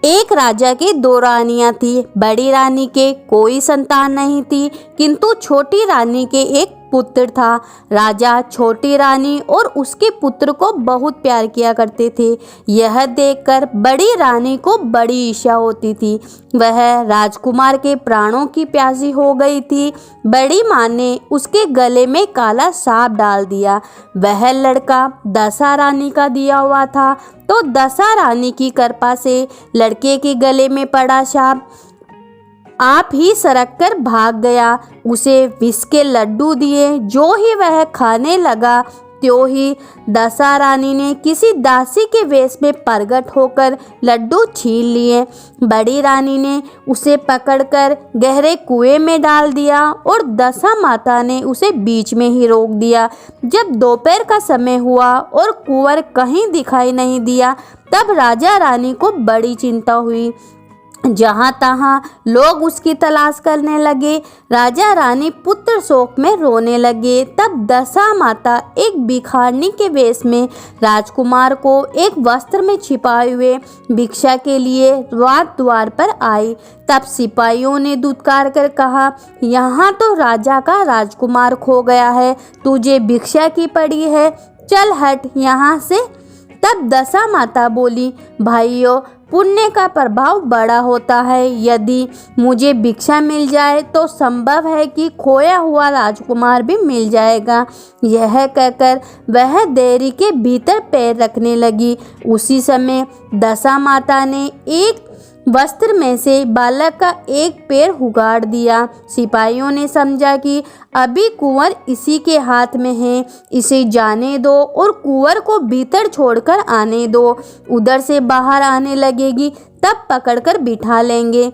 एक राजा के दो रानियां थी। बड़ी रानी के कोई संतान नहीं थी, किंतु छोटी रानी के एक पुत्र था। राजा छोटी रानी और उसके पुत्र को बहुत प्यार किया करते थे। यह देखकर बड़ी रानी को बड़ी ईर्ष्या होती थी। वह राजकुमार के प्राणों की प्यासी हो गई थी। बड़ी माँ ने उसके गले में काला सांप डाल दिया। वह लड़का दशा रानी का दिया हुआ था, तो दशा रानी की कृपा से लड़के के गले में पड़ा सांप आप ही सरक कर भाग गया। उसे विष के लड्डू दिए। जो ही वह खाने लगा त्यों ही दशा रानी ने किसी दासी के वेश में प्रकट होकर लड्डू छीन लिए। बड़ी रानी ने उसे पकड़कर गहरे कुएं में डाल दिया और दशा माता ने उसे बीच में ही रोक दिया। जब दोपहर का समय हुआ और कुंवर कहीं दिखाई नहीं दिया, तब राजा रानी को बड़ी चिंता हुई। जहाँ तहाँ लोग उसकी तलाश करने लगे। राजा रानी पुत्र शोक में रोने लगे। तब दशा माता एक भिखारनी के वेश में राजकुमार को एक वस्त्र में छिपाए हुए भिक्षा के लिए द्वार पर आई। तब सिपाहियों ने दुत्कार कर कहा, यहाँ तो राजा का राजकुमार खो गया है, तुझे भिक्षा की पड़ी है, चल हट यहाँ से। तब दशा माता बोली, भाइयों, पुण्य का प्रभाव बड़ा होता है। यदि मुझे भिक्षा मिल जाए तो संभव है कि खोया हुआ राजकुमार भी मिल जाएगा। यह कहकर वह देरी के भीतर पैर रखने लगी। उसी समय दशा माता ने एक वस्त्र में से बालक का एक पैर उगाड़ दिया। सिपाहियों ने समझा कि अभी कुंवर इसी के हाथ में है, इसे जाने दो और कुंवर को भीतर छोड़कर आने दो। उधर से बाहर आने लगेगी तब पकड़कर बिठा लेंगे।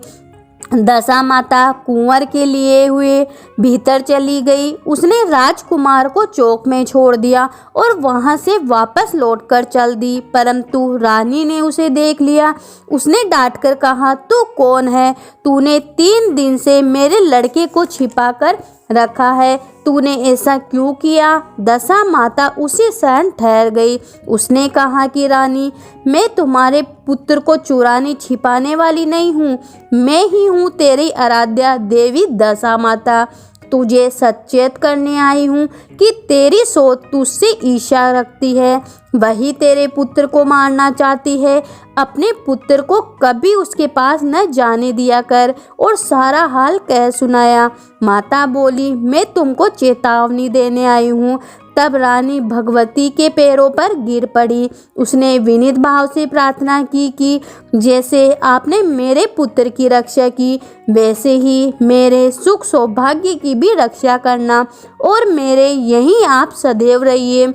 दशा माता कुंवर के लिए हुए भीतर चली गई। उसने राजकुमार को चौक में छोड़ दिया और वहां से वापस लौटकर चल दी, परंतु रानी ने उसे देख लिया। उसने डांटकर कहा, तू कौन है? तूने 3 दिन से मेरे लड़के को छिपा कर रखा है, तूने ऐसा क्यों किया? दशा माता उसी क्षण ठहर गई। उसने कहा कि रानी, मैं तुम्हारे पुत्र को चुराने छिपाने वाली नहीं हूँ, मैं ही हूँ तेरी आराध्या देवी दशा माता। तुझे सचेत करने आई हूँ कि तेरी सोच तुझसे ईर्ष्या रखती है, वही तेरे पुत्र को मारना चाहती है। अपने पुत्र को कभी उसके पास न जाने दिया कर। और सारा हाल कह सुनाया। माता बोली, मैं तुमको चेतावनी देने आई हूँ। तब रानी भगवती के पैरों पर गिर पड़ी। उसने विनीत भाव से प्रार्थना की कि जैसे आपने मेरे पुत्र की रक्षा की, वैसे ही मेरे सुख सौभाग्य की भी रक्षा करना और मेरे यहीं आप सदैव रहिए।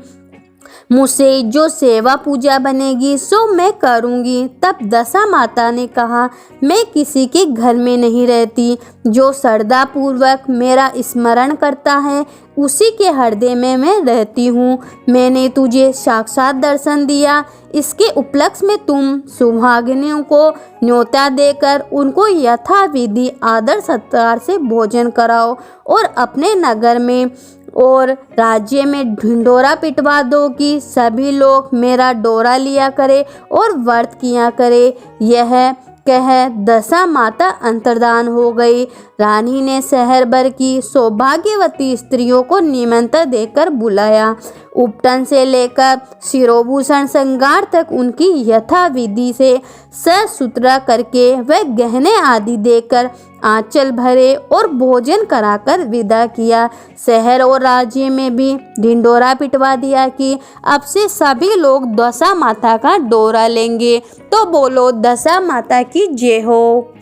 मुझसे जो सेवा पूजा बनेगी सो मैं करूँगी। तब दशा माता ने कहा, मैं किसी के घर में नहीं रहती। जो श्रद्धा पूर्वक मेरा स्मरण करता है उसी के हृदय में मैं रहती हूँ। मैंने तुझे साक्षात दर्शन दिया। इसके उपलक्ष्य में तुम सुहागिनियों को न्योता देकर उनको यथाविधि आदर सत्कार से भोजन कराओ और अपने नगर में और राज्य में ढिंडोरा पिटवा दो कि सभी लोग मेरा डोरा लिया करे और व्रत किया करे। यह कह दशा माता अंतर्धान हो गई। रानी ने शहर भर की सौभाग्यवती स्त्रियों को निमंत्रण देकर बुलाया। उपटन से लेकर शिरोभूषण श्रृंगार तक उनकी यथाविधि से साफ सुथरा करके वह गहने आदि देकर आंचल भरे और भोजन कराकर विदा किया। शहर और राज्य में भी ढिंडोरा पिटवा दिया कि अब से सभी लोग दशा माता का डोरा लेंगे। तो बोलो दशा माता की जय हो।